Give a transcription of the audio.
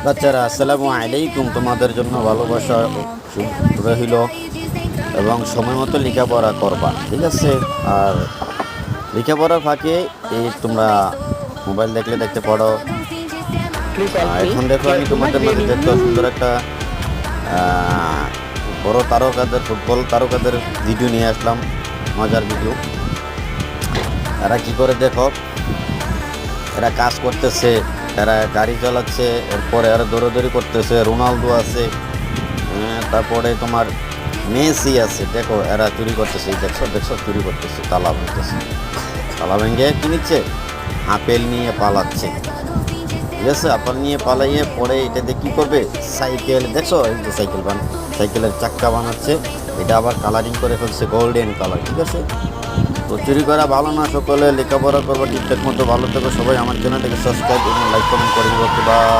বাচ্চারা আসসালামু আলাইকুম। তোমাদের জন্য ভালোবাসা রহিল এবং সময় মতো লেখাপড়া করবা, ঠিক আছে? আর লেখাপড়ার ফাঁকে এই তোমরা মোবাইল দেখলে দেখতে পারো। এখন দেখো আমি তোমাদের মাঝে দেখতে সুন্দর একটা বড় তারকাদের, ফুটবল তারকাদের ভিডিও নিয়ে আসলাম, মজার ভিডিও। এরা কি করে দেখো, এরা কাজ করতেছে, এরা গাড়ি চালাচ্ছে, এরপরে এরা দৌড়াদৌড়ি করতেছে। রোনালদো আছে, তারপরে তোমার মেসি আছে। দেখো এরা চুরি করতেছে, দেখছো দেখছো চুরি করতেছে, তালা ভাঙতেছে। তালা ভেঙে কি নিচ্ছে? আপেল নিয়ে পালাচ্ছে, ঠিক আছে? আপেল নিয়ে পালাইয়ে পরে এটা দিয়ে কী করবে? সাইকেল, দেখছো এই যে সাইকেলের চাক্কা বানাচ্ছে। এটা আবার কালারিং করে ফেলছে গোল্ডেন কালার, ঠিক আছে? তো চুরি করা ভালো না, সকলে লেখাপড়া করবো ঠিকঠাক মতো। ভালো থেকো সবাই, আমার চ্যানেলটাকে সাবস্ক্রাইব এবং লাইক কমেন্ট করে দেবো। বা